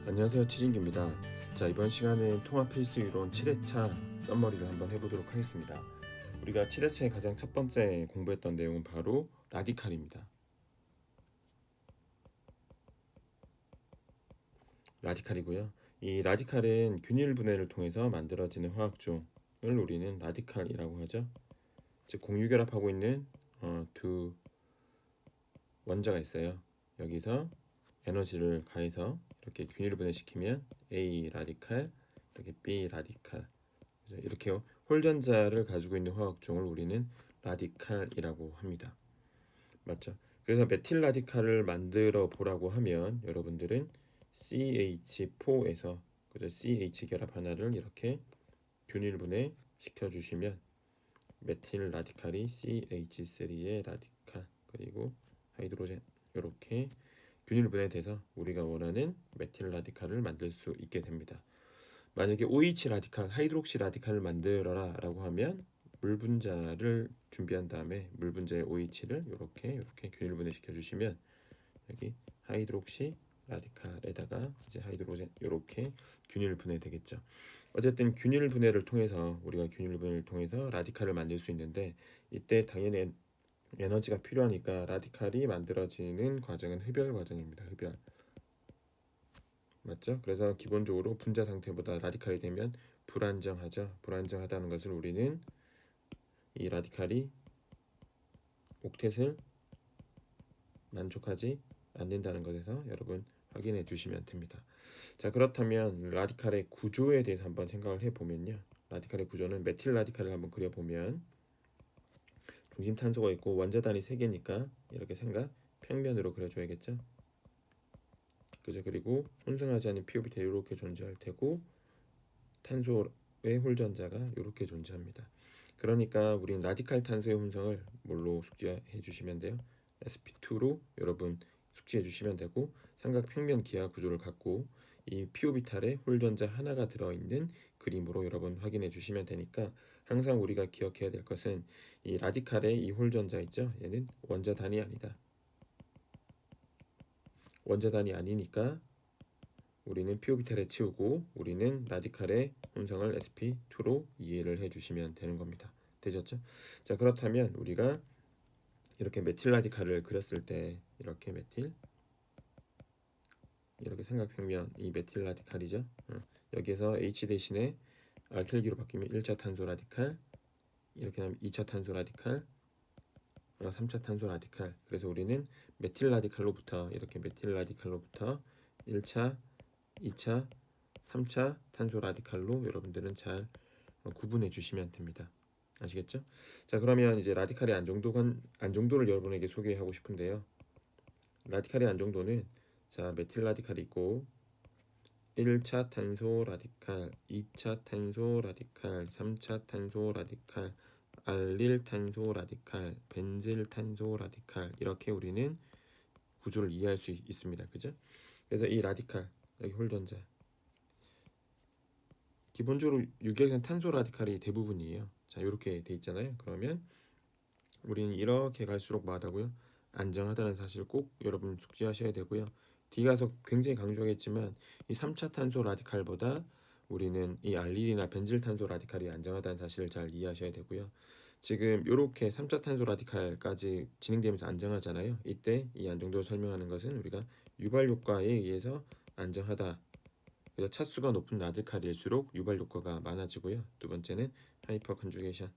안녕하세요, 치진규입니다. 자, 이번 시간은 통합 필수 이론 7회차 썸머리를 한번 해보도록 하겠습니다. 우리가 7회차에 가장 첫 번째 공부했던 내용은 바로 라디칼입니다. 라디칼이고요. 이 라디칼은 균일 분해를 통해서 만들어지는 화학종을 우리는 라디칼이라고 하죠. 즉 공유결합하고 있는 두 원자가 있어요. 여기서 에너지를 가해서 이렇게 균일 분해시키면 A 라디칼, 이렇게 B 라디칼, 이렇게 홀전자를 가지고 있는 화학종을 우리는 라디칼이라고 합니다. 맞죠? 그래서 메틸 라디칼을 만들어 보라고 하면 여러분들은 CH4에서 그죠? CH 결합 하나를 이렇게 균일분해 시켜주시면 메틸 라디칼이 CH3의 라디칼 그리고 하이드로젠 이렇게 균일분해돼서 우리가 원하는 메틸 라디칼을 만들 수 있게 됩니다. 만약에 OH 라디칼, 하이드록시 라디칼을 만들어라 라고 하면 물 분자를 준비한 다음에 물 분자의 OH를 이렇게 균일 분해시켜 주시면 여기 하이드록시 라디칼에다가 이제 하이드로젠 이렇게 균일 분해 되겠죠. 어쨌든 균일 분해를 통해서 우리가 균일 분해를 통해서 라디칼을 만들 수 있는데 이때 당연히 에너지가 필요하니까 라디칼이 만들어지는 과정은 흡열 과정입니다. 흡열. 맞죠? 그래서 기본적으로 분자 상태보다 라디칼이 되면 불안정하죠. 불안정하다는 것을 우리는 이 라디칼이 옥텟을 만족하지 않는다는 것에서 여러분 확인해 주시면 됩니다. 자, 그렇다면 라디칼의 구조에 대해서 한번 생각을 해보면요. 라디칼의 구조는 메틸 라디칼을 한번 그려보면 중심 탄소가 있고 원자단이 3개니까 이렇게 평면으로 그려줘야겠죠. 그죠? 그리고 혼성하지 않은 pOrbit이 이렇게 존재할 테고 탄소의 홀전자가 이렇게 존재합니다. 그러니까 우린 라디칼 탄소의 혼성을 뭘로 숙지해 주시면 돼요? sp2로 여러분 숙지해 주시면 되고 삼각평면 기하 구조를 갖고 이 pOrbital에 홀전자 하나가 들어있는 그림으로 여러분 확인해 주시면 되니까 항상 우리가 기억해야 될 것은 이 라디칼의 이 홀전자 있죠? 얘는 원자단이 아니다. 원자단이 아니니까 우리는 pOrbital에 치우고 우리는 라디칼의 혼성을 sp2로 이해를 해주시면 되는 겁니다. 되셨죠? 자, 그렇다면 우리가 이렇게 메틸 라디칼을 그렸을 때 이렇게 메틸 이렇게 삼각평면 이 메틸 라디칼이죠. 여기에서 H 대신에 알켈기로 바뀌면 1차 탄소 라디칼 이렇게 하면 2차 탄소 라디칼 3차 탄소 라디칼. 그래서 우리는 메틸 라디칼로부터 이렇게 메틸 라디칼로부터 1차 2차, 3차 탄소 라디칼로 여러분들은 잘 구분해 주시면 됩니다. 아시겠죠? 자, 그러면 이제 라디칼의 안정도를 여러분에게 소개하고 싶은데요. 라디칼의 안정도는 자, 메틸 라디칼이 있고 1차 탄소 라디칼, 2차 탄소 라디칼, 3차 탄소 라디칼, 알릴 탄소 라디칼, 벤질 탄소 라디칼 이렇게 우리는 구조를 이해할 수 있습니다. 그죠? 그래서 이 라디칼 여기 홀전자 기본적으로 유기액은 탄소 라디칼이 대부분이에요. 자, 이렇게 돼 있잖아요. 그러면 우리는 이렇게 갈수록 뭐하다고요? 안정하다는 사실 꼭 여러분 숙지하셔야 되고요. 뒤 가서 굉장히 강조하겠지만 이 3차 탄소 라디칼보다 우리는 이 알릴이나 벤질 탄소 라디칼이 안정하다는 사실을 잘 이해하셔야 되고요. 지금 이렇게 3차 탄소 라디칼까지 진행되면서 안정하잖아요. 이때 이 안정도를 설명하는 것은 우리가 유발 효과에 의해서 안정하다. 그래서 차수가 높은 라디칼일수록 유발 효과가 많아지고요. 두 번째는 하이퍼 컨주게이션.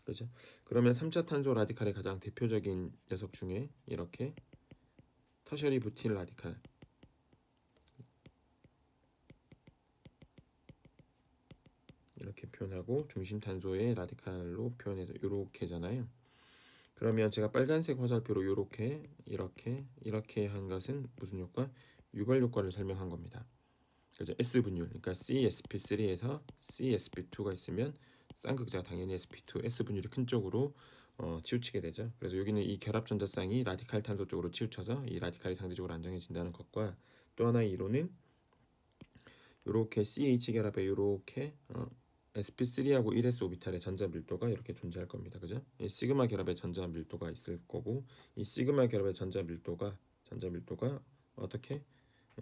그죠? 그러면 3차 탄소 라디칼의 가장 대표적인 녀석 중에 이렇게 터셔리 부틸 라디칼 이렇게 표현하고 중심 탄소의 라디칼로 표현해서 이렇게잖아요. 그러면 제가 빨간색 화살표로 이렇게 한 것은 무슨 효과? 유발 효과를 설명한 겁니다. 그죠? S분율, 그러니까 CsP3에서 CsP2가 있으면 쌍극자가 당연히 sp2, S분율이 큰 쪽으로 치우치게 되죠. 그래서 여기는 이 결합 전자쌍이 라디칼 탄소 쪽으로 치우쳐서 이 라디칼이 상대적으로 안정해진다는 것과 또 하나의 이론은 이렇게 CH 결합에 이렇게 sp3하고 1s 오비탈의 전자 밀도가 이렇게 존재할 겁니다. 그죠? 이 시그마 결합의 전자 밀도가 있을 거고, 이 시그마 결합의 전자 밀도가 어떻게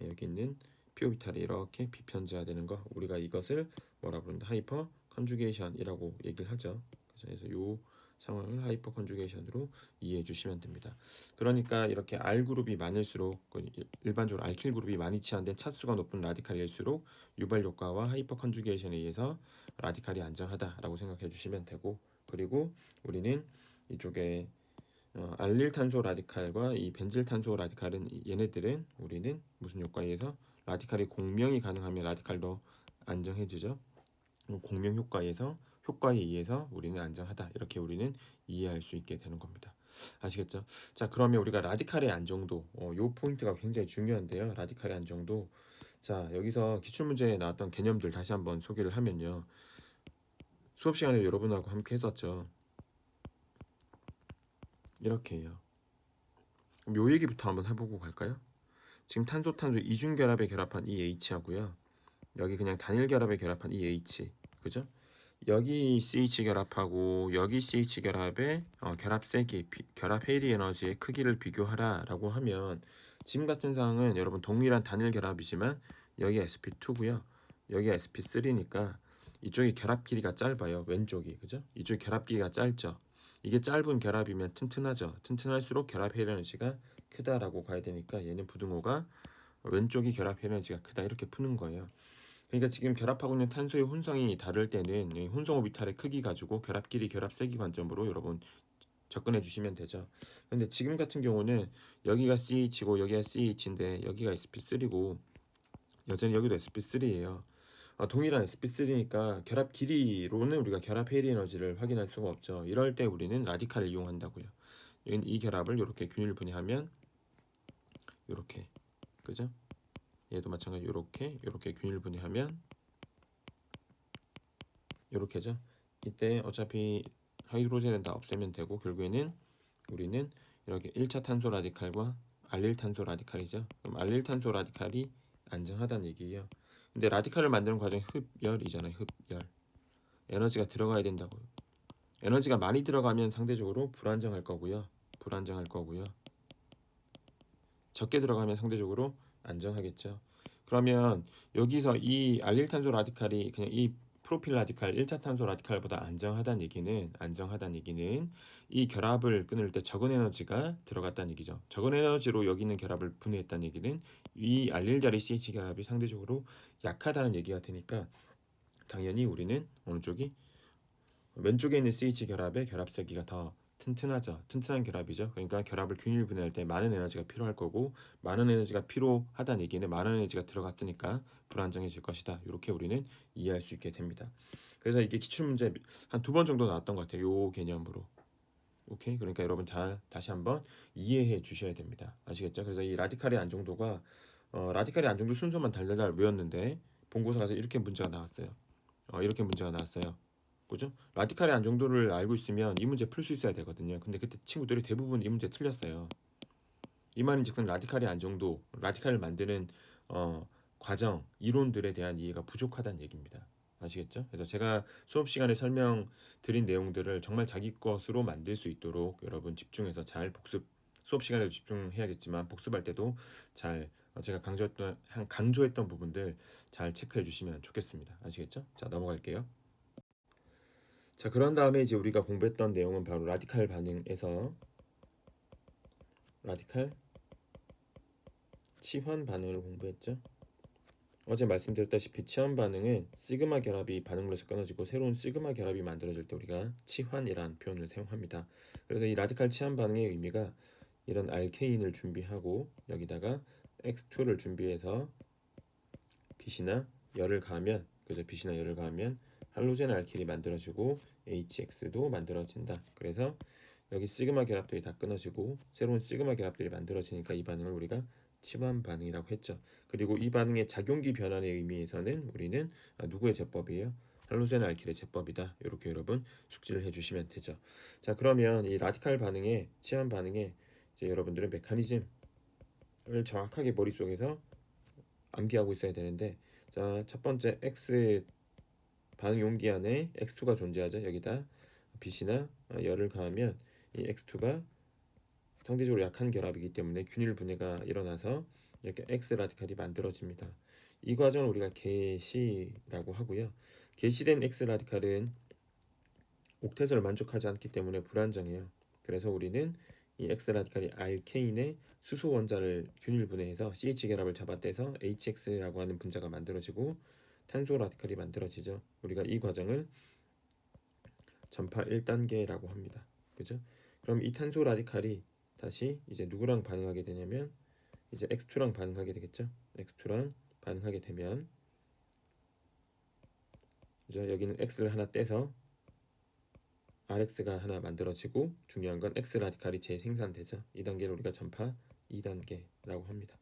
여기 있는 p 오비탈이 이렇게 비편지화 되는 거, 우리가 이것을 뭐라 부른다? 하이퍼 컨주게이션이라고 얘기를 하죠. 그래서 요 상황을 하이퍼 컨주게이션으로 이해해 주시면 됩니다. 그러니까 이렇게 R 그룹이 많을수록, 일반적으로 알킬 그룹이 많이 치환된 차수가 높은 라디칼일수록 유발 효과와 하이퍼 컨주게이션에 의해서 라디칼이 안정하다라고 생각해 주시면 되고, 그리고 우리는 이쪽에 알릴 탄소 라디칼과 이 벤질 탄소 라디칼은, 얘네들은 우리는 무슨 효과에 의해서 라디칼이 공명이 가능하면 라디칼도 안정해지죠. 공명 효과에 의해서 우리는 안정하다, 이렇게 우리는 이해할 수 있게 되는 겁니다. 아시겠죠? 자, 그러면 우리가 라디칼의 안정도, 요 포인트가 굉장히 중요한데요. 라디칼의 안정도. 자, 여기서 기출문제에 나왔던 개념들 다시 한번 소개를 하면요. 수업 시간에 여러분하고 함께 했었죠. 이렇게 해요. 그럼 요 얘기부터 한번 해보고 갈까요? 지금 탄소 이중 결합에 결합한 이 H하고요. 여기 그냥 단일 결합에 결합한 이 H. 그죠? 여기 CH 결합하고 여기 CH 결합의 결합 세기, 결합 해리 에너지의 크기를 비교하라라고 하면, 지금 같은 상황은 여러분 동일한 단일 결합이지만 여기 sp2고요. 여기 sp3니까 이쪽이 결합 길이가 짧아요. 왼쪽이. 그죠? 이쪽이 결합 길이가 짧죠. 이게 짧은 결합이면 튼튼하죠. 튼튼할수록 결합 해리 에너지가 크다라고 가야 되니까 얘는 부등호가 왼쪽이 결합 에너지가 크다, 이렇게 푸는 거예요. 그러니까 지금 결합하고 있는 탄소의 혼성이 다를 때는 이 혼성 오비탈의 크기 가지고 결합 길이, 결합 세기 관점으로 여러분 접근해 주시면 되죠. 근데 지금 같은 경우는 여기가 CH고 여기가 CH인데 여기가 sp3고 여전히 여기도 sp3예요. 동일한 sp3니까 결합 길이로는 우리가 결합 해리 에너지를 확인할 수가 없죠. 이럴 때 우리는 라디칼을 이용한다고요. 이 결합을 이렇게 균일 분해하면 이렇게, 그죠? 얘도 마찬가지 이렇게 균일 분해하면 이렇게죠. 이때 어차피 하이드로젠은 다 없애면 되고, 결국에는 우리는 이렇게 1차 탄소 라디칼과 알릴 탄소 라디칼이죠. 그럼 알릴 탄소 라디칼이 안정하다는 얘기예요. 근데 라디칼을 만드는 과정이 흡열이잖아요. 흡열. 에너지가 들어가야 된다고요. 에너지가 많이 들어가면 상대적으로 불안정할 거고요. 적게 들어가면 상대적으로 안정하겠죠. 그러면 여기서 이 알릴 탄소 라디칼이 그냥 이 프로필 라디칼 1차 탄소 라디칼보다 안정하다는 얘기는 이 결합을 끊을 때 적은 에너지가 들어갔다는 얘기죠. 적은 에너지로 여기 있는 결합을 분해했다는 얘기는 이 알릴 자리 CH 결합이 상대적으로 약하다는 얘기가 되니까, 당연히 우리는 어느 쪽이 왼쪽에 있는 CH 결합의 결합 세기가 더 튼튼하죠. 튼튼한 결합이죠. 그러니까 결합을 균일 분해할 때 많은 에너지가 필요할 거고, 많은 에너지가 필요하다는 얘기는 많은 에너지가 들어갔으니까 불안정해질 것이다. 이렇게 우리는 이해할 수 있게 됩니다. 그래서 이게 기출문제 한 2번 정도 나왔던 것 같아요. 요 개념으로. 오케이. 그러니까 여러분 다시 한번 이해해 주셔야 됩니다. 아시겠죠? 그래서 이 라디칼의 안정도가 라디칼의 안정도 순서만 달달달 외웠는데 본고사 가서 이렇게 문제가 나왔어요. 이렇게 문제가 나왔어요. 그죠? 라디칼의 안정도를 알고 있으면 이 문제 풀 수 있어야 되거든요. 근데 그때 친구들이 대부분 이 문제 틀렸어요. 이 말인즉슨 라디칼의 안정도, 라디칼을 만드는 과정, 이론들에 대한 이해가 부족하다는 얘기입니다. 아시겠죠? 그래서 제가 수업 시간에 설명드린 내용들을 정말 자기 것으로 만들 수 있도록 여러분 집중해서 잘 수업 시간에도 집중해야겠지만 복습할 때도 잘 제가 강조했던 부분들 잘 체크해 주시면 좋겠습니다. 아시겠죠? 자, 넘어갈게요. 자, 그런 다음에 이제 우리가 공부했던 내용은 바로 라디칼 반응에서 라디칼 치환 반응을 공부했죠. 어제 말씀드렸다시피 치환 반응은 시그마 결합이 반응으로서 끊어지고 새로운 시그마 결합이 만들어질 때 우리가 치환이란 표현을 사용합니다. 그래서 이 라디칼 치환 반응의 의미가 이런 알케인을 준비하고 여기다가 X2를 준비해서 빛이나 열을 가하면, 그죠? 빛이나 열을 가하면 할로젠 알킬이 만들어지고 HX도 만들어진다. 그래서 여기 시그마 결합들이 다 끊어지고 새로운 시그마 결합들이 만들어지니까 이 반응을 우리가 치환 반응이라고 했죠. 그리고 이 반응의 작용기 변환의 의미에서는 우리는 누구의 제법이에요? 할로젠 알킬의 제법이다. 이렇게 여러분 숙지를 해주시면 되죠. 자, 그러면 이 라디칼 반응의 치환 반응의 이제 여러분들은 메커니즘을 정확하게 머릿속에서 암기하고 있어야 되는데, 자, 첫 번째 X 반응 용기 안에 X2가 존재하죠. 여기다 빛이나 열을 가하면 이 X2가 상대적으로 약한 결합이기 때문에 균일 분해가 일어나서 이렇게 X 라디칼이 만들어집니다. 이 과정을 우리가 개시라고 하고요. 개시된 X 라디칼은 옥텟을 만족하지 않기 때문에 불안정해요. 그래서 우리는 이 X 라디칼이 알케인의 수소 원자를 균일 분해해서 CH 결합을 잡아떼서 HX라고 하는 분자가 만들어지고 탄소 라디칼이 만들어지죠. 우리가 이 과정을 전파 1단계라고 합니다. 그죠? 그럼 이 탄소 라디칼이 다시 이제 누구랑 반응하게 되냐면 이제 X2랑 반응하게 되겠죠. X2랑 반응하게 되면 그죠? 여기는 X를 하나 떼서 RX가 하나 만들어지고 중요한 건 X 라디칼이 재생산되죠. 이 단계를 우리가 전파 2단계라고 합니다.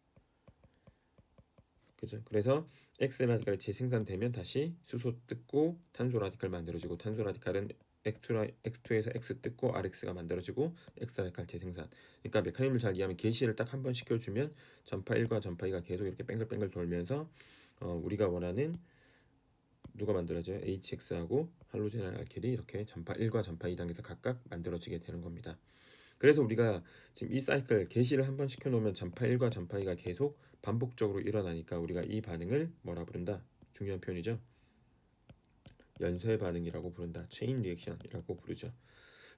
그죠? 그래서 X 라디칼이 재생산되면 다시 수소 뜯고 탄소 라디칼 만들어지고 탄소 라디칼은 X2에서 X 뜯고 RX가 만들어지고 X 라디칼 재생산. 그러니까 메커니즘을 잘 이해하면 개시를 딱 한 번 시켜주면 전파 1과 전파 2가 계속 이렇게 뱅글뱅글 돌면서 우리가 원하는 누가 만들어져요? HX하고 할로젠 알킬이 이렇게 전파 1과 전파 2단계에서 각각 만들어지게 되는 겁니다. 그래서 우리가 지금 이 사이클 개시를 한 번 시켜놓으면 전파 1과 전파 2가 계속 반복적으로 일어나니까 우리가 이 반응을 뭐라 부른다? 중요한 표현이죠. 연쇄 반응이라고 부른다. 체인 리액션이라고 부르죠.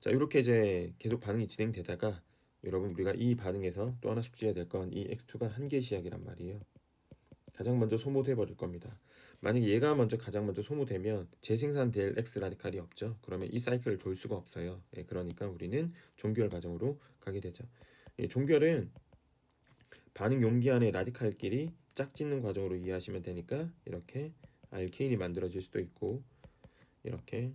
자, 이렇게 이제 계속 반응이 진행되다가 여러분 우리가 이 반응에서 또 하나 숙지해야 될 건 이 X2가 한계 시약이란 말이에요. 가장 먼저 소모돼 버릴 겁니다. 만약에 얘가 가장 먼저 소모되면 재생산될 X 라디칼이 없죠. 그러면 이 사이클을 돌 수가 없어요. 예, 그러니까 우리는 종결 과정으로 가게 되죠. 예, 종결은 반응 용기 안에 라디칼끼리 짝짓는 과정으로 이해하시면 되니까 이렇게 알케인이 만들어질 수도 있고 이렇게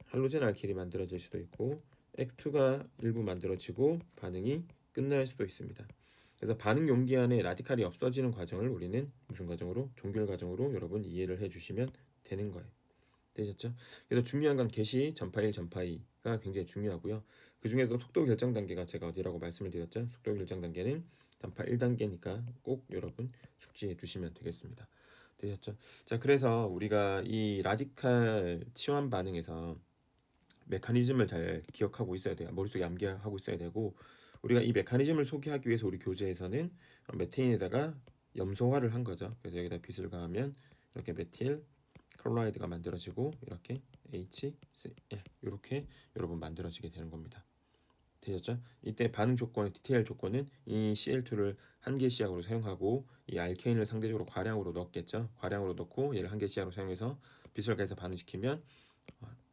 할로젠 알킬이 만들어질 수도 있고 X2가 일부 만들어지고 반응이 끝날 수도 있습니다. 그래서 반응 용기 안에 라디칼이 없어지는 과정을 우리는 무슨 과정으로? 종결 과정으로 여러분 이해를 해주시면 되는 거예요. 되셨죠? 그래서 중요한 건 개시, 전파 1, 전파 2가 굉장히 중요하고요. 그 중에서 속도 결정 단계가 제가 어디라고 말씀을 드렸죠? 속도 결정 단계는 전파 1단계니까 꼭 여러분 숙지해 두시면 되겠습니다. 되셨죠? 자, 그래서 우리가 이 라디칼 치환 반응에서 메커니즘을 잘 기억하고 있어야 돼요. 머릿속에 암기하고 있어야 되고 우리가 이 메커니즘을 소개하기 위해서 우리 교재에서는 메테인에다가 염소화를 한 거죠. 그래서 여기다 빛을 가하면 이렇게 메틸 클로라이드가 만들어지고 이렇게 HCl 이렇게 여러분 만들어지게 되는 겁니다. 되셨죠? 이때 반응 조건의 디테일 조건은 이 Cl2를 한계 시약으로 사용하고 이 알케인을 상대적으로 과량으로 넣었겠죠. 과량으로 넣고 얘를 한계 시약으로 사용해서 빛을 가해서 반응시키면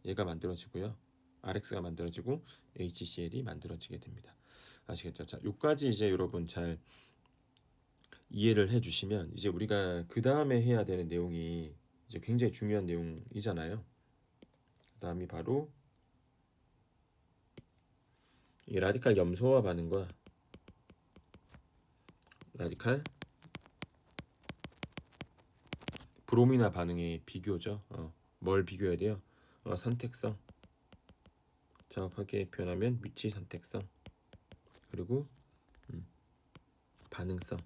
얘가 만들어지고요. RX가 만들어지고 HCl이 만들어지게 됩니다. 아시겠죠? 자, 요까지 이제 여러분 잘 이해를 해주시면 이제 우리가 그 다음에 해야 되는 내용이 이제 굉장히 중요한 내용이잖아요. 그 다음이 바로 이 라디칼 염소화 반응과 라디칼 브로미나 반응의 비교죠. 뭘 비교해야 돼요? 선택성, 정확하게 표현하면 위치 선택성, 그리고 반응성.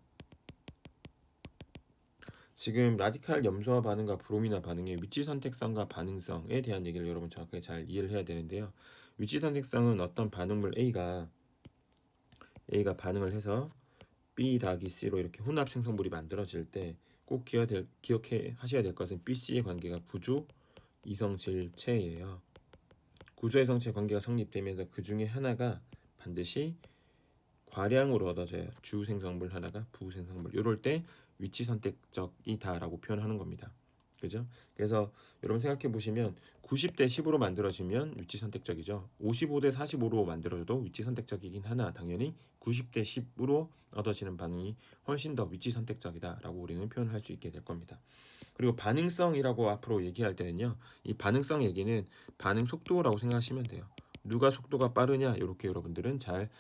지금 라디칼 염소화 반응과 브로미나 반응의 위치 선택성과 반응성에 대한 얘기를 여러분 정확하게 잘 이해를 해야 되는데요. 위치 선택성은 어떤 반응물 A가 반응을 해서 B 더하기 C로 이렇게 혼합 생성물이 만들어질 때 꼭 기억해 하셔야 될 것은 B, C의 관계가 구조, 이성질체예요. 구조, 이성체 관계가 성립되면서 그 중에 하나가 반드시 과량으로 얻어져요. 주 생성물 하나가 부 생성물. 이럴 때 위치 선택적이다라고 표현하는 겁니다. 그죠? 그래서 여러분 생각해 보시면 90대 10으로 만들어지면 위치 선택적이죠. 55대 45로 만들어져도 위치 선택적이긴 하나 당연히 90대 10으로 얻어지는 반응이 훨씬 더 위치 선택적이다라고 우리는 표현할 수 있게 될 겁니다. 그리고 반응성이라고 앞으로 얘기할 때는요. 이 반응성 얘기는 반응 속도라고 생각하시면 돼요. 누가 속도가 빠르냐 이렇게 여러분들은 잘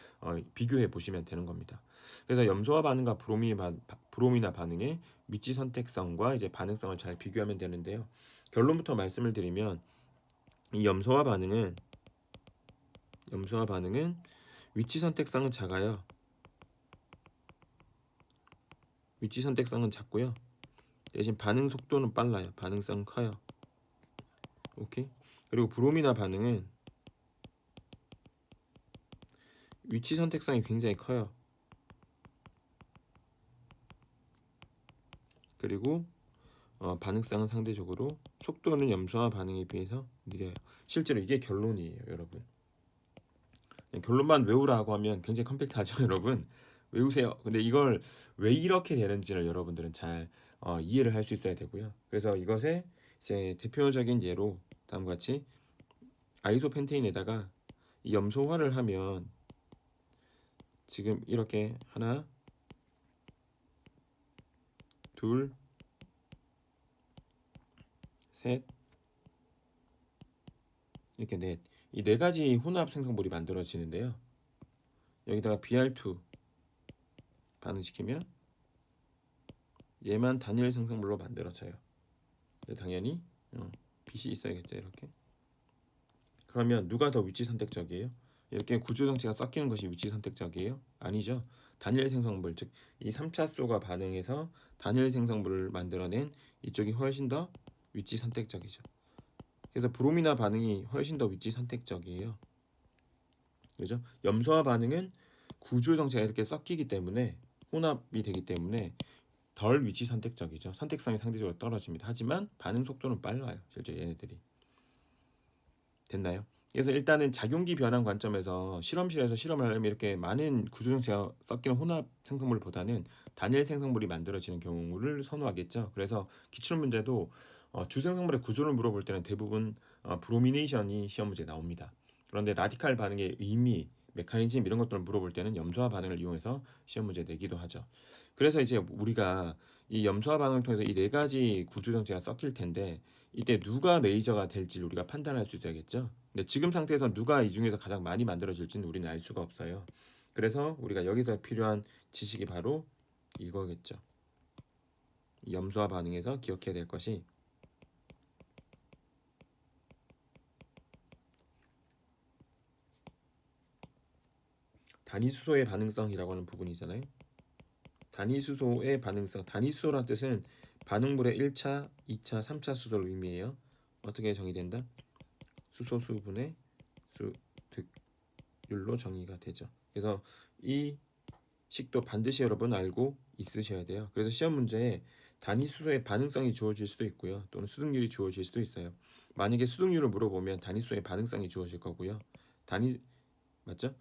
비교해 보시면 되는 겁니다. 그래서 염소화 반응과 브로미나 반응의 위치 선택성과 이제 반응성을 잘 비교하면 되는데요. 결론부터 말씀을 드리면 이 염소화 반응은 위치 선택성은 작아요. 위치 선택성은 작고요. 대신 반응 속도는 빨라요. 반응성은 커요. 오케이. 그리고 브로미나 반응은 위치 선택성이 굉장히 커요. 그리고 반응성은 상대적으로 속도는 염소화 반응에 비해서 느려요. 실제로 이게 결론이에요, 여러분. 결론만 외우라고 하면 굉장히 컴팩트하죠, 여러분. 외우세요. 근데 이걸 왜 이렇게 되는지를 여러분들은 잘 이해를 할 수 있어야 되고요. 그래서 이것의 이제 대표적인 예로 다음과 같이 아이소펜테인에다가 이 염소화를 하면 지금 이렇게 하나, 둘, 셋, 이렇게 넷. 이 네 가지 혼합 생성물이 만들어지는데요. 여기다가 BR2 반응시키면 얘만 단일 생성물로 만들어져요. 당연히 빛이 있어야겠죠, 이렇게. 그러면 누가 더 위치 선택적이에요? 이렇게 구조 정체가 섞이는 것이 위치 선택적이에요? 아니죠. 단일 생성물, 즉 이 3차소가 반응해서 단일 생성물을 만들어낸 이쪽이 훨씬 더 위치 선택적이죠. 그래서 브로미나 반응이 훨씬 더 위치 선택적이에요. 그죠? 염소화 반응은 구조 정체가 이렇게 섞이기 때문에 혼합이 되기 때문에 덜 위치 선택적이죠. 선택성이 상대적으로 떨어집니다. 하지만 반응 속도는 빨라요. 실제 얘네들이. 됐나요? 그래서 일단은 작용기 변환 관점에서 실험실에서 실험을 하려면 이렇게 많은 구조정체가 섞이는 혼합 생성물보다는 단일 생성물이 만들어지는 경우를 선호하겠죠. 그래서 기출문제도 주생성물의 구조를 물어볼 때는 대부분 브로미네이션이 시험 문제에 나옵니다. 그런데 라디칼 반응의 의미, 메커니즘 이런 것들을 물어볼 때는 염소화 반응을 이용해서 시험 문제 내기도 하죠. 그래서 이제 우리가 이 염소화 반응을 통해서 이 네 가지 구조정체가 섞일 텐데 이때 누가 메이저가 될지 우리가 판단할 수 있어야겠죠. 근데 지금 상태에서 누가 이 중에서 가장 많이 만들어질지는 우리는 알 수가 없어요. 그래서 우리가 여기서 필요한 지식이 바로 이거겠죠. 염소화 반응에서 기억해야 될 것이 단위수소의 반응성이라고 하는 부분이잖아요. 단위수소의 반응성, 단위수소란 뜻은 반응물의 1차, 2차, 3차 수소를 의미해요. 어떻게 정의된다? 수소수분의 수득율로 정의가 되죠. 그래서 이 식도 반드시 여러분 알고 있으셔야 돼요. 그래서 시험 문제에 단위수소의 반응성이 주어질 수도 있고요. 또는 수득률이 주어질 수도 있어요. 만약에 수득률을 물어보면 단위수소의 반응성이 주어질 거고요. 단위 맞죠?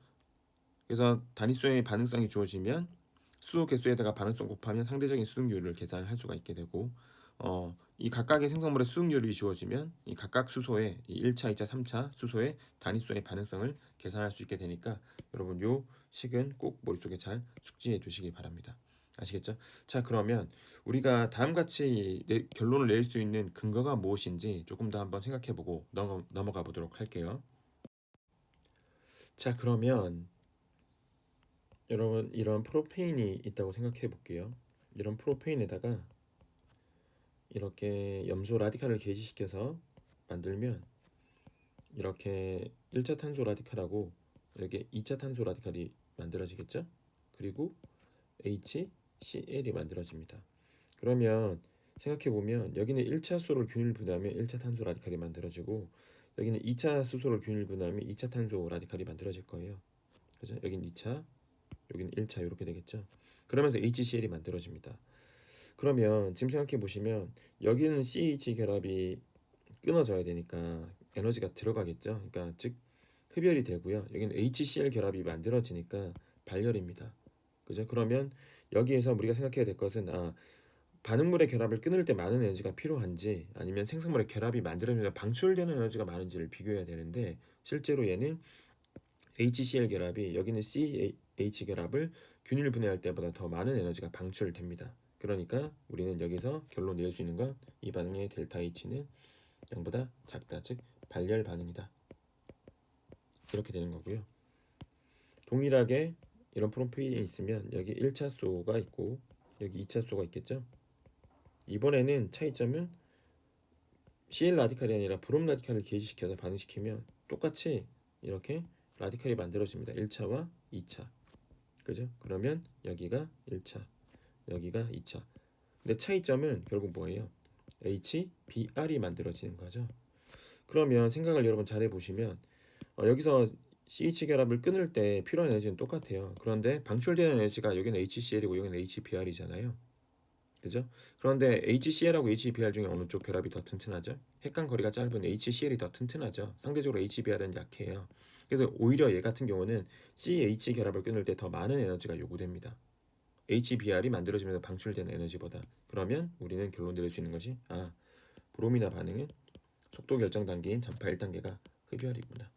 그래서 단위수소의 반응성이 주어지면 수소 개수에다가 반응성 곱하면 상대적인 수득률을 계산할 수가 있게 되고 이 각각의 생성물의 수득률이 주어지면 이 각각 수소의 이 1차, 2차, 3차 수소의 단위수소의 반응성을 계산할 수 있게 되니까 여러분 요 식은 꼭 머릿속에 잘 숙지해 두시기 바랍니다. 아시겠죠? 자, 그러면 우리가 다음같이 결론을 낼 수 있는 근거가 무엇인지 조금 더 한번 생각해보고 넘어가 보도록 할게요. 자, 그러면 여러분 이런 프로페인이 있다고 생각해 볼게요. 이런 프로페인에다가 이렇게 염소 라디칼을 개시시켜서 만들면 이렇게 1차 탄소 라디칼하고 이렇게 2차 탄소 라디칼이 만들어지겠죠? 그리고 HCl이 만들어집니다. 그러면 생각해 보면 여기는 1차 수소를 균일 분해하면 1차 탄소 라디칼이 만들어지고 여기는 2차 수소를 균일 분해하면 2차 탄소 라디칼이 만들어질 거예요. 그죠? 여기는 2차, 여기는 1차 이렇게 되겠죠. 그러면서 HCl이 만들어집니다. 그러면 지금 생각해 보시면 여기는 CH 결합이 끊어져야 되니까 에너지가 들어가겠죠. 그러니까 즉 흡열이 되고요. 여기는 HCl 결합이 만들어지니까 발열입니다. 그죠? 그러면 여기에서 우리가 생각해야 될 것은 반응물의 결합을 끊을 때 많은 에너지가 필요한지 아니면 생성물의 결합이 만들어지면서 방출되는 에너지가 많은지를 비교해야 되는데 실제로 얘는 HCl 결합이 여기는 CH 결합을 균일 분해할 때보다 더 많은 에너지가 방출됩니다. 그러니까 우리는 여기서 결론 낼 수 있는 건 이 반응의 델타 H는 0보다 작다. 즉 발열 반응이다. 이렇게 되는 거고요. 동일하게 이런 프로페인이 있으면 여기 1차소가 있고 여기 2차소가 있겠죠. 이번에는 차이점은 CL 라디칼이 아니라 브롬 라디칼을 개시시켜서 반응시키면 똑같이 이렇게 라디칼이 만들어집니다. 1차와 2차. 그죠? 그러면 여기가 1차, 여기가 2차. 근데 차이점은 결국 뭐예요? HBr이 만들어지는 거죠. 그러면 생각을 여러분 잘 해보시면 여기서 CH 결합을 끊을 때 필요한 에너지는 똑같아요. 그런데 방출되는 에너지가 여기는 HCl이고 여기는 HBr이잖아요. 그죠? 그런데 HCl하고 HBr 중에 어느 쪽 결합이 더 튼튼하죠? 핵간 거리가 짧은 HCl이 더 튼튼하죠. 상대적으로 HBr은 약해요. 그래서 오히려 얘 같은 경우는 CH 결합을 끊을 때 더 많은 에너지가 요구됩니다. HBr이 만들어지면서 방출되는 에너지보다. 그러면 우리는 결론 내릴 수 있는 것이 브로미나 반응은 속도 결정 단계인 전파 1단계가 흡열이구나.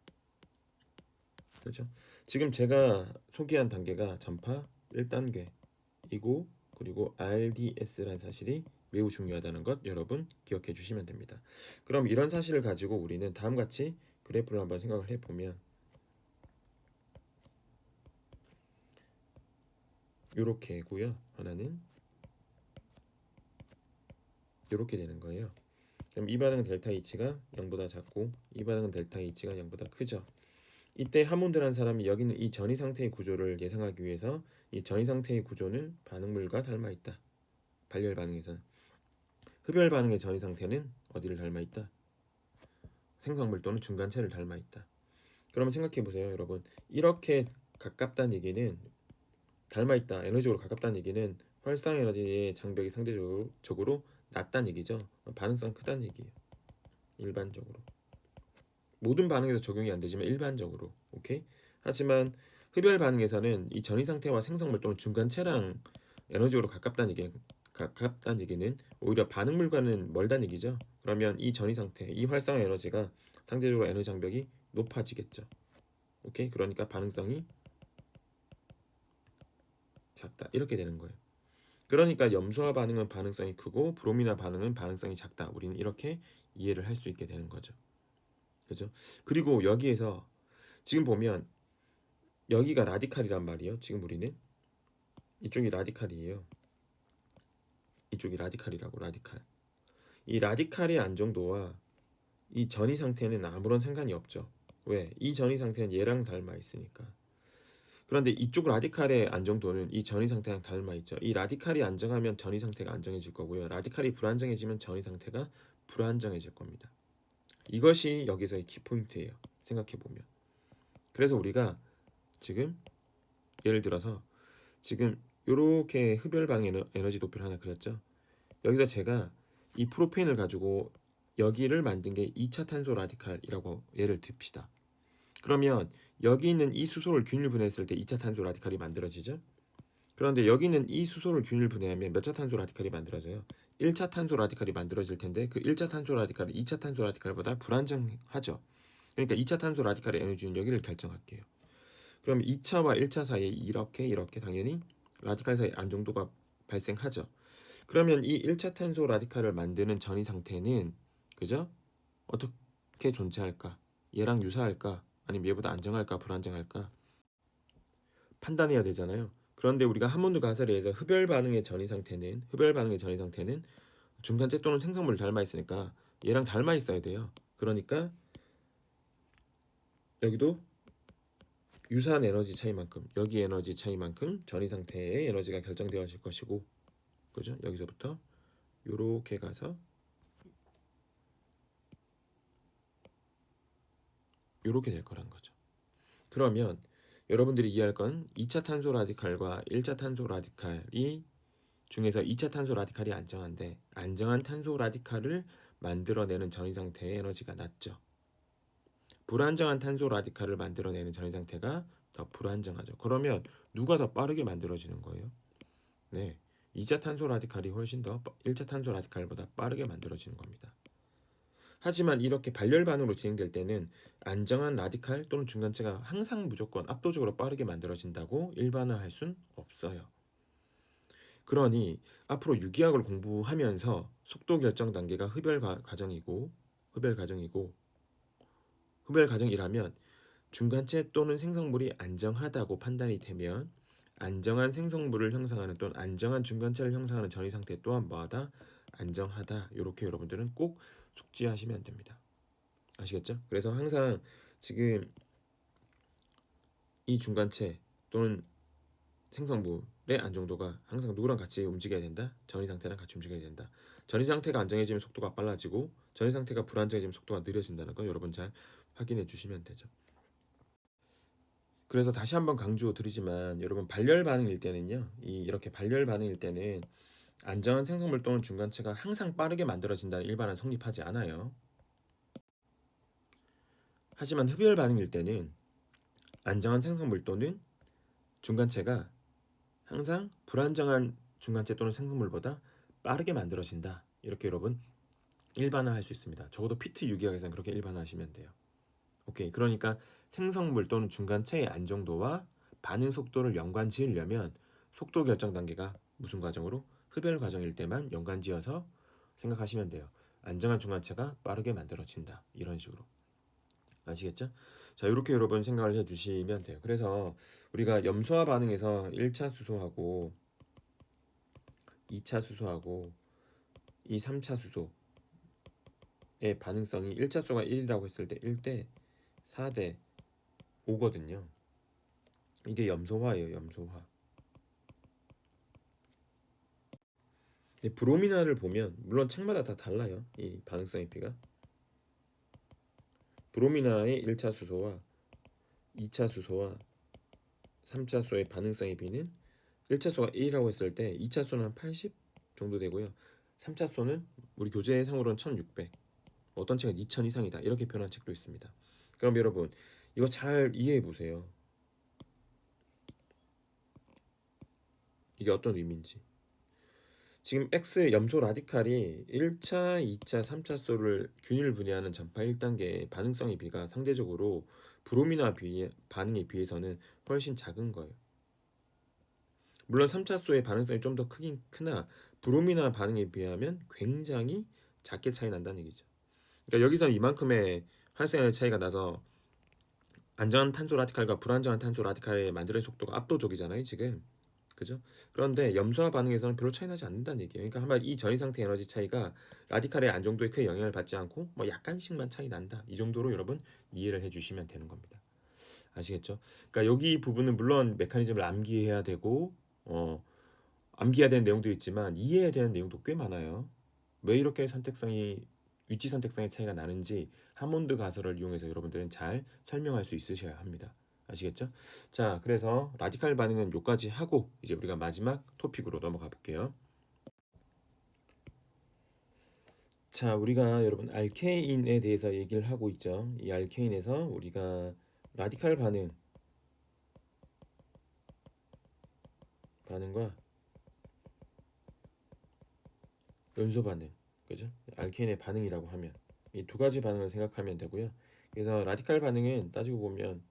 그렇죠? 지금 제가 소개한 단계가 전파 1단계이고 그리고 RDS라는 사실이 매우 중요하다는 것 여러분 기억해 주시면 됩니다. 그럼 이런 사실을 가지고 우리는 다음같이 그래프를 한번 생각을 해보면 이렇게고요. 하나는 이렇게 되는 거예요. 그럼 이 반응은 델타 H가 0보다 작고 이 반응은 델타 H가 0보다 크죠. 이때 하몬드라는 사람이 여기는 이 전이 상태의 구조를 예상하기 위해서 이 전이 상태의 구조는 반응물과 닮아 있다. 발열 반응에서는. 흡열 반응의 전이 상태는 어디를 닮아 있다? 생성물 또는 중간체를 닮아 있다. 그러면 생각해 보세요, 여러분. 이렇게 가깝다는 얘기는 닮아 있다. 에너지적으로 가깝다는 얘기는 활성 에너지의 장벽이 상대적으로 낮다는 얘기죠. 반응성 크다는 얘기예요. 일반적으로. 모든 반응에서 적용이 안 되지만 일반적으로. 오케이? 하지만 흡열 반응에서는 이 전이 상태와 생성물 또는 중간체랑 에너지적으로 가깝다는 얘기는 오히려 반응물과는 멀다는 얘기죠. 그러면 이 전이 상태, 이 활성화 에너지가 상대적으로 에너지 장벽이 높아지겠죠. 오케이? 그러니까 반응성이 작다. 이렇게 되는 거예요. 그러니까 염소화 반응은 반응성이 크고 브로미나 반응은 반응성이 작다. 우리는 이렇게 이해를 할 수 있게 되는 거죠. 그죠? 그리고 여기에서 지금 보면 여기가 라디칼이란 말이에요. 지금 우리는 이쪽이 라디칼이에요. 이쪽이 라디칼이라고 라디칼. 이 라디칼의 안정도와 이 전이 상태는 아무런 상관이 없죠. 왜? 이 전이 상태는 얘랑 닮아 있으니까. 그런데 이쪽 라디칼의 안정도는 이 전이 상태랑 닮아 있죠. 이 라디칼이 안정하면 전이 상태가 안정해질 거고요. 라디칼이 불안정해지면 전이 상태가 불안정해질 겁니다. 이것이 여기서의 키포인트예요. 생각해 보면. 그래서 우리가 지금 예를 들어서 지금 이렇게 흡열방 에너지 도표를 하나 그렸죠. 여기서 제가 이 프로페인을 가지고 여기를 만든 게 2차 탄소 라디칼이라고 예를 듭시다. 그러면 여기 있는 이 수소를 균일 분해했을 때 2차 탄소 라디칼이 만들어지죠. 그런데 여기 있는 이 수소를 균일 분해하면 몇 차 탄소 라디칼이 만들어져요? 1차 탄소 라디칼이 만들어질 텐데 그 1차 탄소 라디칼이 2차 탄소 라디칼보다 불안정하죠. 그러니까 2차 탄소 라디칼의 에너지는 여기를 결정할게요. 그럼 2차와 1차 사이에 이렇게 당연히 라디칼 사이 안정도가 발생하죠. 그러면 이 1차 탄소 라디칼을 만드는 전이 상태는 그죠? 어떻게 존재할까? 얘랑 유사할까? 아니면 얘보다 안정할까? 불안정할까? 판단해야 되잖아요. 그런데 우리가 하몬드 가설에 의해서 흡열 반응의 전이 상태는 중간체 또는 생성물을 닮아 있으니까 얘랑 닮아 있어야 돼요. 그러니까 여기도 유사한 에너지 차이만큼 여기 에너지 차이만큼 전이 상태의 에너지가 결정되어질 것이고 그죠? 여기서부터 요렇게 가서 요렇게 될 거란 거죠. 그러면 여러분들이 이해할 건 2차 탄소 라디칼과 1차 탄소 라디칼이 중에서 2차 탄소 라디칼이 안정한데 안정한 탄소 라디칼을 만들어내는 전이 상태의 에너지가 낮죠. 불안정한 탄소 라디칼을 만들어내는 전이 상태가 더 불안정하죠. 그러면 누가 더 빠르게 만들어지는 거예요? 네, 2차 탄소 라디칼이 훨씬 더 1차 탄소 라디칼보다 빠르게 만들어지는 겁니다. 하지만 이렇게 발열 반응으로 진행될 때는 안정한 라디칼 또는 중간체가 항상 무조건 압도적으로 빠르게 만들어진다고 일반화할 순 없어요. 그러니 앞으로 유기학을 공부하면서 속도 결정 단계가 흡열 과정이라면 중간체 또는 생성물이 안정하다고 판단이 되면 안정한 생성물을 형성하는 또는 안정한 중간체를 형성하는 전이 상태 또한 뭐하다? 안정하다. 이렇게 여러분들은 꼭 숙지하시면 됩니다. 아시겠죠? 그래서 항상 지금 이 중간체 또는 생성물의 안정도가 항상 누구랑 같이 움직여야 된다? 전이 상태랑 같이 움직여야 된다. 전이 상태가 안정해지면 속도가 빨라지고 전해 상태가 불안정해지면 속도가 느려진다는 거 여러분 잘 확인해 주시면 되죠. 그래서 다시 한번 강조 드리지만 여러분 발열 반응일 때는요. 이렇게 발열 반응일 때는 안정한 생성물 또는 중간체가 항상 빠르게 만들어진다는 일반은 성립하지 않아요. 하지만 흡열 반응일 때는 안정한 생성물 또는 중간체가 항상 불안정한 중간체 또는 생성물보다 빠르게 만들어진다. 이렇게 여러분 일반화할 수 있습니다. 적어도 피트 유기학에서는 그렇게 일반화하시면 돼요. 오케이. 그러니까 생성물 또는 중간체의 안정도와 반응 속도를 연관 지으려면 속도 결정 단계가 무슨 과정으로? 흡열 과정일 때만 연관 지어서 생각하시면 돼요. 안정한 중간체가 빠르게 만들어진다. 이런 식으로. 아시겠죠? 자, 이렇게 여러분 생각을 해 주시면 돼요. 그래서 우리가 염소화 반응에서 1차 수소하고 2차 수소하고 이 3차 수소의 반응성이 1차 수소가 1이라고 했을 때 1대 4대 5거든요. 이게 염소화예요, 염소화. 브로미나를 보면 물론 책마다 다 달라요. 이 반응성의 비가. 브로미나의 1차 수소와 2차 수소와 3차 수소의 반응성의 비는 1차 수소가 1이라고 했을 때 2차 수소는 한 80 정도 되고요. 3차 수소는 우리 교재상으로는 1600, 어떤 책은 2000 이상이다. 이렇게 표현한 책도 있습니다. 그럼 여러분 이거 잘 이해해 보세요. 이게 어떤 의미인지. 지금 X 염소 라디칼이 1차, 2차, 3차 수소를 균일 분해하는 전파 1단계의 반응성의 비가 상대적으로 브로미나 반응에 비해서는 훨씬 작은 거예요. 물론 3차 수소의 반응성이 좀 더 크긴 크나 브로미나 반응에 비하면 굉장히 작게 차이 난다는 얘기죠. 그러니까 여기서는 이만큼의 활성의 차이가 나서 안정한 탄소 라디칼과 불안정한 탄소 라디칼의 만들어낸 속도가 압도적이잖아요, 지금. 그죠? 그런데 염소화 반응에서는 별로 차이 나지 않는다는 얘기예요. 그러니까 한마디 이 전이 상태 에너지 차이가 라디칼의 안정도에 크게 영향을 받지 않고 뭐 약간씩만 차이 난다. 이 정도로 여러분 이해를 해주시면 되는 겁니다. 아시겠죠? 그러니까 여기 부분은 물론 메커니즘을 암기해야 되고 암기해야 되는 내용도 있지만 이해해야 되는 내용도 꽤 많아요. 왜 이렇게 위치 선택성의 차이가 나는지 하몬드 가설을 이용해서 여러분들은 잘 설명할 수 있으셔야 합니다. 아시겠죠? 자, 그래서 라디칼 반응은 여기까지 하고 이제 우리가 마지막 토픽으로 넘어가 볼게요. 자, 우리가 여러분 알케인에 대해서 얘기를 하고 있죠. 이 알케인에서 우리가 라디칼 반응과 연소 반응, 그죠? 알케인의 반응이라고 하면 이 두 가지 반응을 생각하면 되고요. 그래서 라디칼 반응은 따지고 보면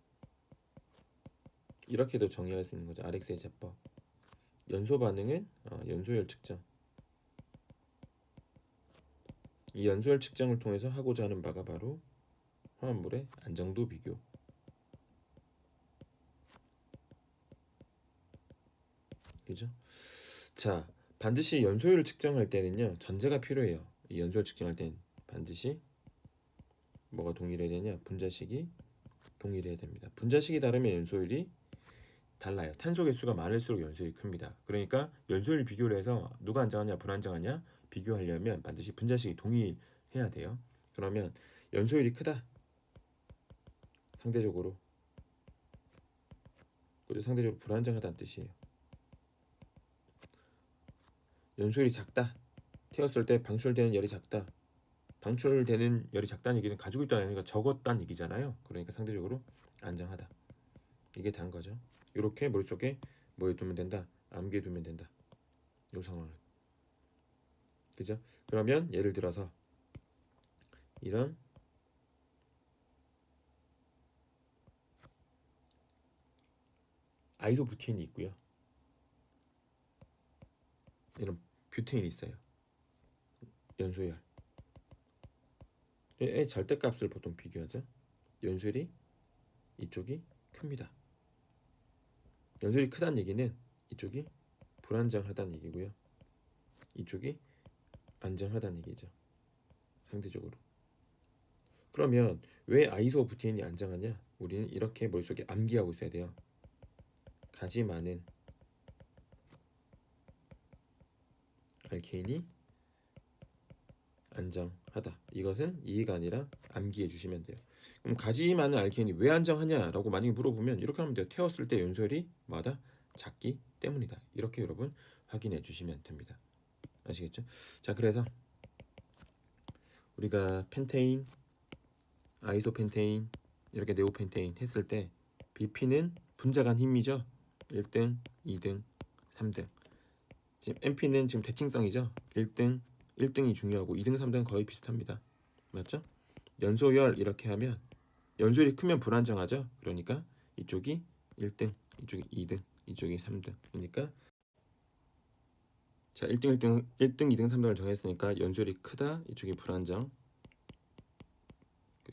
이렇게도 정의할 수 있는 거죠. RX의 제법. 연소 반응은 연소열 측정. 이 연소열 측정을 통해서 하고자 하는 바가 바로 화합물의 안정도 비교. 그죠? 자, 반드시 연소율을 측정할 때는요. 전제가 필요해요. 이 연소율 측정할 땐 반드시 뭐가 동일해야 되냐? 분자식이 동일해야 됩니다. 분자식이 다르면 연소율이 달라요. 탄소 개수가 많을수록 연소율이 큽니다. 그러니까 연소율 비교를 해서 누가 안정하냐 불안정하냐 비교하려면 반드시 분자식이 동일해야 돼요. 그러면 연소율이 크다. 상대적으로 그죠? 상대적으로 불안정하다는 뜻이에요. 연소율이 작다. 태웠을 때 방출되는 열이 작다. 방출되는 열이 작다는 얘기는 가지고 있다는 얘기가 적었다는 얘기잖아요. 그러니까 상대적으로 안정하다. 이게 단 거죠. 이렇게 머릿속에 뭐에 두면 된다? 암기해 두면 된다. 이 상황을. 그죠? 그러면 예를 들어서 이런 아이소부티인이 있고요. 이런 뷰테인이 있어요. 연소열. 의 절대값을 보통 비교하죠. 연소율이 이쪽이 큽니다. 연소율이 크다는 얘기는 이쪽이 불안정하다는 얘기고요. 이쪽이 안정하다는 얘기죠. 상대적으로. 그러면 왜 아이소부티인이 안정하냐? 우리는 이렇게 머릿속에 암기하고 있어야 돼요. 가지 많은 알케인이 안정하다. 이것은 이의가 아니라 암기해 주시면 돼요. 그럼 가지 많은 알케인이 왜 안정하냐라고 만약에 물어보면 이렇게 하면 돼요. 태웠을 때 연소율이 마다 작기 때문이다. 이렇게 여러분 확인해 주시면 됩니다. 아시겠죠? 자, 그래서 우리가 펜테인, 아이소펜테인, 이렇게 네오펜테인 했을 때 BP는 분자간 힘이죠. 1등, 2등, 3등. 지금 NP는 지금 대칭성이죠. 1등이 중요하고 2등, 3등 거의 비슷합니다. 맞죠? 연소열 이렇게 하면 연소율이 크면 불안정하죠. 그러니까 이쪽이 1등, 이쪽이 2등, 이쪽이 3등. 그러니까 자, 1등, 2등, 3등을 정했으니까 연소율이 크다. 이쪽이 불안정.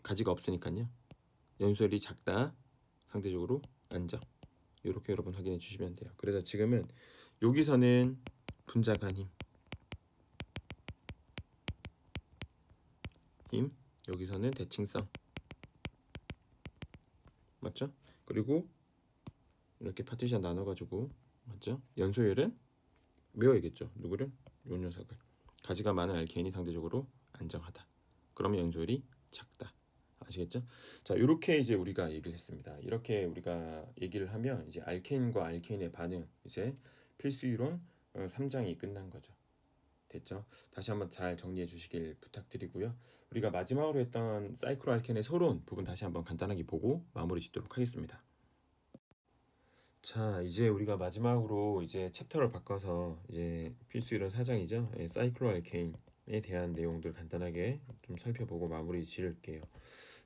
가지가 없으니까요. 연소율이 작다. 상대적으로 안정. 이렇게 여러분 확인해 주시면 돼요. 그래서 지금은 여기서는 분자간 힘, 여기서는 대칭성. 맞죠? 그리고 이렇게 파티션 나눠가지고 맞죠? 연소율은 외워야겠죠. 누구를? 요 녀석을. 가지가 많은 알케인이 상대적으로 안정하다. 그러면 연소율이 작다. 아시겠죠? 자, 이렇게 이제 우리가 얘기를 했습니다. 이렇게 우리가 얘기를 하면 이제 알케인과 알케인의 반응, 이제 필수 이론 3장이 끝난 거죠. 됐죠? 다시 한번 잘 정리해 주시길 부탁드리고요. 우리가 마지막으로 했던 사이클로 알케인의 서론 부분 다시 한번 간단하게 보고 마무리 짓도록 하겠습니다. 자, 이제 우리가 마지막으로 이제 챕터를 바꿔서 이제 필수 이론 4장이죠. 사이클로 알케인에 대한 내용들 간단하게 좀 살펴보고 마무리 지을게요.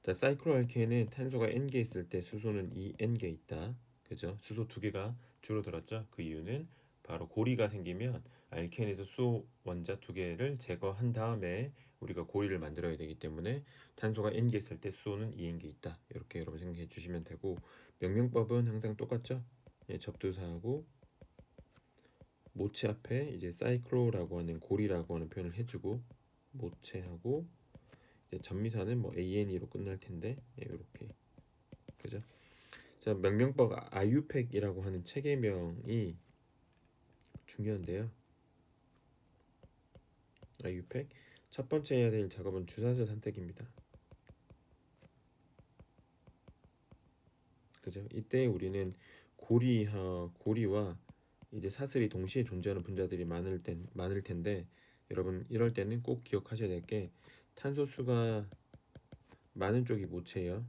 자, 사이클로 알케인은 탄소가 N개 있을 때 수소는 2N개 있다. 그죠? 수소 2개가 줄어들었죠. 그 이유는 바로 고리가 생기면 알케인에서 수소 원자 2개를 제거한 다음에 우리가 고리를 만들어야 되기 때문에 탄소가 N개 있을 때 수소는 2N개 있다. 이렇게 여러분 생각해 주시면 되고 명명법은 항상 똑같죠. 예, 접두사하고 모체 앞에 이제 사이클로라고 하는 고리라고 하는 표현을 해주고 모체하고 이제 전미사는 뭐 ANE로 끝날 텐데 예, 이렇게 그죠? 자, 명명법 아유팩이라고 하는 체계명이 중요한데요. 아유팩 첫 번째 해야 될 작업은 주사슬 선택입니다. 그죠? 이때 우리는 고리와 이제 사슬이 동시에 존재하는 분자들이 많을 텐데 여러분 이럴 때는 꼭 기억하셔야 될 게 탄소수가 많은 쪽이 모체예요.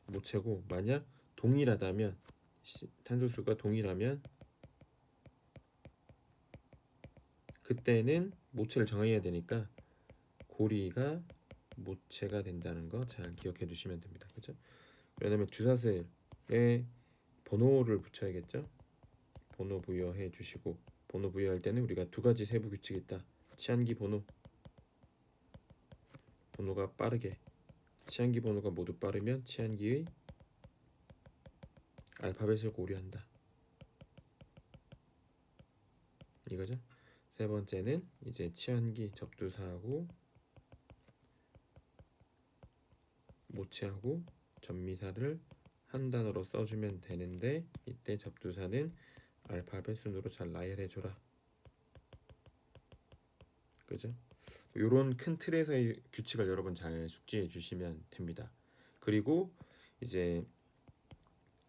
모체고 만약 동일하다면 탄소수가 동일하면 그때는 모체를 정해야 되니까 고리가 모체가 된다는 거 잘 기억해 두시면 됩니다. 그죠? 왜냐면 주사슬에 번호를 붙여야겠죠? 번호 부여해 주시고 번호 부여할 때는 우리가 두 가지 세부 규칙이 있다. 치안기 번호가 빠르게 치안기 번호가 모두 빠르면 치안기의 알파벳을 고려한다. 이거죠? 세 번째는 이제 치안기 접두사하고 모체하고 전미사를 한 단어로 써주면 되는데 이때 접두사는 알파벳 순으로 잘 나열해줘라. 그죠? 요런 큰 틀에서의 규칙을 여러분 잘 숙지해 주시면 됩니다. 그리고 이제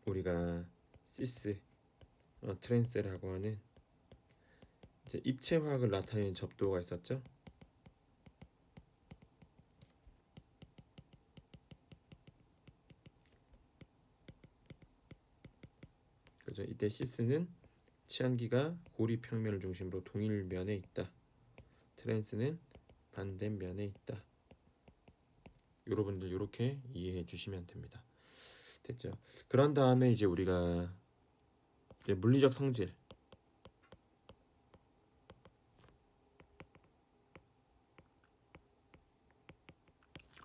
우리가 시스 트랜스라고 하는 이제 입체화학을 나타내는 접두어가 있었죠. 그죠? 이때 시스는 치안기가 고리 평면을 중심으로 동일면에 있다. 트랜스는 반대면에 있다. 여러분들 이렇게 이해해 주시면 됩니다. 됐죠? 그런 다음에 이제 우리가 이제 물리적 성질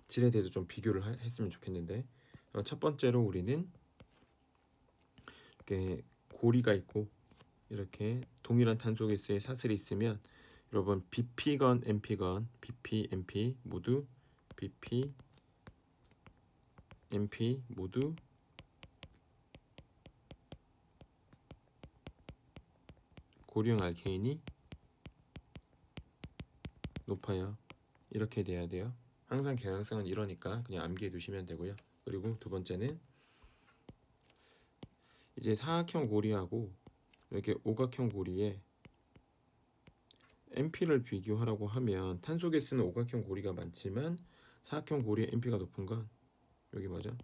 질에 대해서 좀 비교를 했으면 좋겠는데 첫 번째로 우리는 이렇게 고리가 있고 이렇게 동일한 탄소 개수의 사슬이 있으면 여러분 BP건 NP건 BP, NP 모두 BP, NP 모두 고리형 알케인이 높아요. 이렇게 돼야 돼요. 항상 경향성은 이러니까 그냥 암기해 두시면 되고요. 그리고 두 번째는 이제 사각형 고리하고 이렇게 오각형 고리에 MP를 비교하라고 하면 탄소 개수는 오각형 고리가 많지만 사각형 고리의 MP가 높은 건 여기 뭐죠?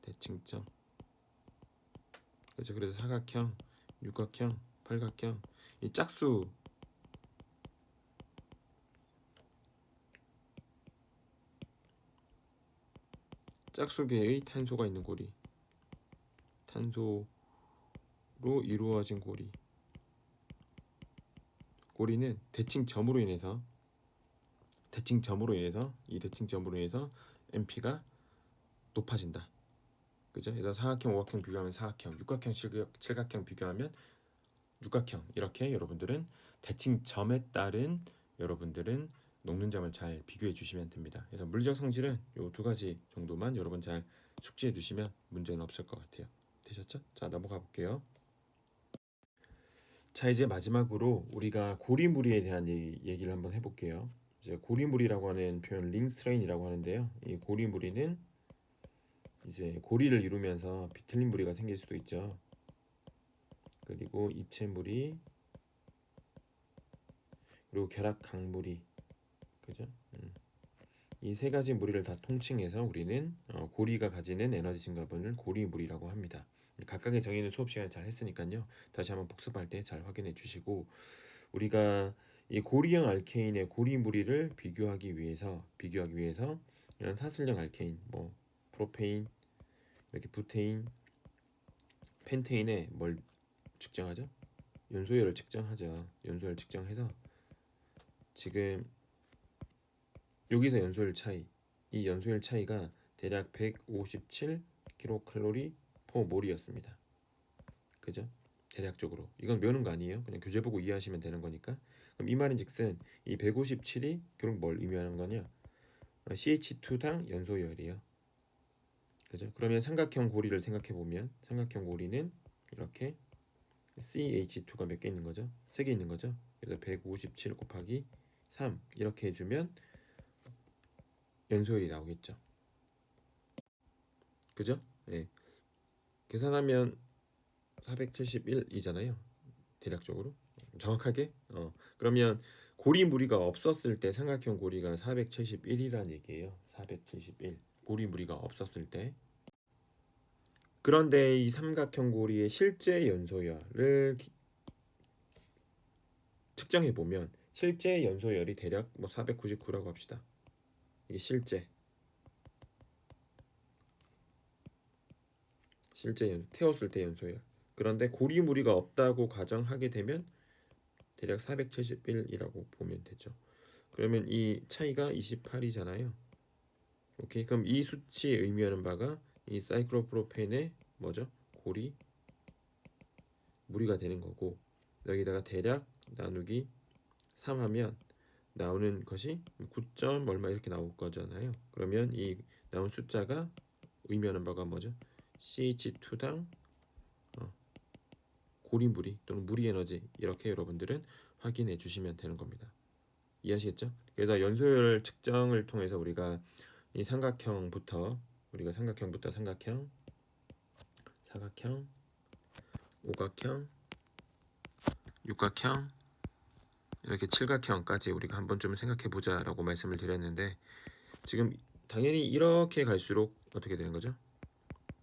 대칭점. 그렇죠. 그래서 사각형, 육각형, 팔각형 이 짝수 짝수계의 탄소가 있는 고리, 탄소로 이루어진 고리는 대칭점으로 인해서 이 대칭점으로 인해서 MP가 높아진다. 그죠? 그래서 사각형, 오각형 비교하면 사각형, 육각형, 칠각형 비교하면 육각형. 이렇게 여러분들은 대칭점에 따른 여러분들은 녹는 점을 잘 비교해 주시면 됩니다. 그래서 물리적 성질은 이 두 가지 정도만 여러분 잘 숙지해 두시면 문제는 없을 것 같아요. 되셨죠? 자, 넘어가 볼게요. 자, 이제 마지막으로 우리가 고리무리에 대한 얘기를 한번 해볼게요. 이제 고리무리라고 하는 표현 링스트레인이라고 하는데요. 이 고리무리는 이제 고리를 이루면서 비틀린 무리가 생길 수도 있죠. 그리고 입체무리, 그리고 결합 강무리, 그죠? 이 세 가지 무리를 다 통칭해서 우리는 고리가 가지는 에너지 증가분을 고리무리라고 합니다. 각각의 정의는 수업 시간에 잘 했으니까요. 다시 한번 복습할 때 잘 확인해 주시고 우리가 이 고리형 알케인의 고리무리를 비교하기 위해서 이런 사슬형 알케인, 뭐 프로페인, 이렇게 부테인, 펜테인에 뭘 측정하죠? 연소율을 측정하죠. 연소율 측정해서 지금 여기서 연소율 차이, 이 연소율 차이가 대략 157 킬로칼로리 퍼 몰이었습니다. 그죠? 대략적으로 이건 외우는 거 아니에요. 그냥 교재 보고 이해하시면 되는 거니까. 그럼 이 말인즉슨 이 157이 결국 뭘 의미하는 거냐? CH2당 연소열이에요. 그죠? 그러면 삼각형 고리를 생각해 보면 삼각형 고리는 이렇게 CH2가 몇 개 있는 거죠? 3개 있는 거죠? 그래서 157 곱하기 3 이렇게 해주면 연소율이 나오겠죠. 그죠? 네. 계산하면 471이잖아요. 대략적으로. 정확하게. 그러면 고리 무리가 없었을 때 삼각형 고리가 471이라는 얘기예요. 471. 고리 무리가 없었을 때. 그런데 이 삼각형 고리의 실제 연소열을 측정해 보면 실제 연소열이 대략 뭐 499라고 합시다. 이게 실제 태웠을 때 연소열. 그런데 고리 무리가 없다고 가정하게 되면 대략 471이라고 보면 되죠. 그러면 이 차이가 28이잖아요. 오케이. 그럼 이 수치에 의미하는 바가 이 사이클로프로펜의 뭐죠? 고리 무리가 되는 거고 여기다가 대략 나누기 3 하면 나오는 것이 9점 얼마 이렇게 나올 거잖아요. 그러면 이 나온 숫자가 의미하는 바가 뭐죠? CH2당 고리무리 또는 무리 에너지 이렇게 여러분들은 확인해 주시면 되는 겁니다. 이해하시겠죠? 그래서 연소율 측정을 통해서 우리가 이 삼각형부터 삼각형, 사각형, 오각형, 육각형 이렇게 칠각형까지 우리가 한 번쯤 생각해 보자라고 말씀을 드렸는데 지금 당연히 이렇게 갈수록 어떻게 되는 거죠?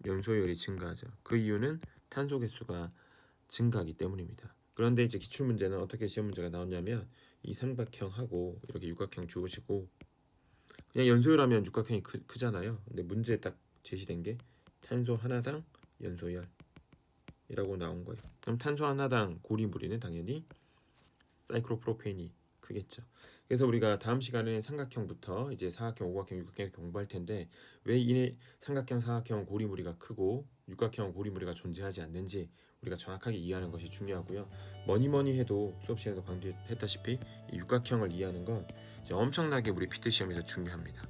연소율이 증가하죠. 그 이유는 탄소 개수가 증가하기 때문입니다. 그런데 이제 기출문제는 어떻게 시험 문제가 나왔냐면 이 삼각형하고 이렇게 육각형 주우시고 그냥 연소율하면 육각형이 크잖아요. 근데 문제에 딱 제시된 게 탄소 하나당 연소열이라고 나온 거예요. 그럼 탄소 하나당 고리무리는 당연히 사이클로프로페인이 크겠죠. 그래서 우리가 다음 시간에 삼각형부터 이제 사각형, 오각형, 육각형 공부할 텐데 왜 이 삼각형, 사각형 고리무리가 크고 육각형 고리무리가 존재하지 않는지 우리가 정확하게 이해하는 것이 중요하고요. 뭐니 해도 수업 시간에도 강조했다시피 이 육각형을 이해하는 건 이제 엄청나게 우리 피트 시험에서 중요합니다.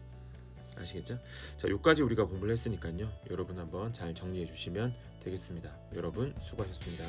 아시겠죠? 자, 여기까지 우리가 공부를 했으니까요. 여러분 한번 잘 정리해 주시면 되겠습니다. 여러분 수고하셨습니다.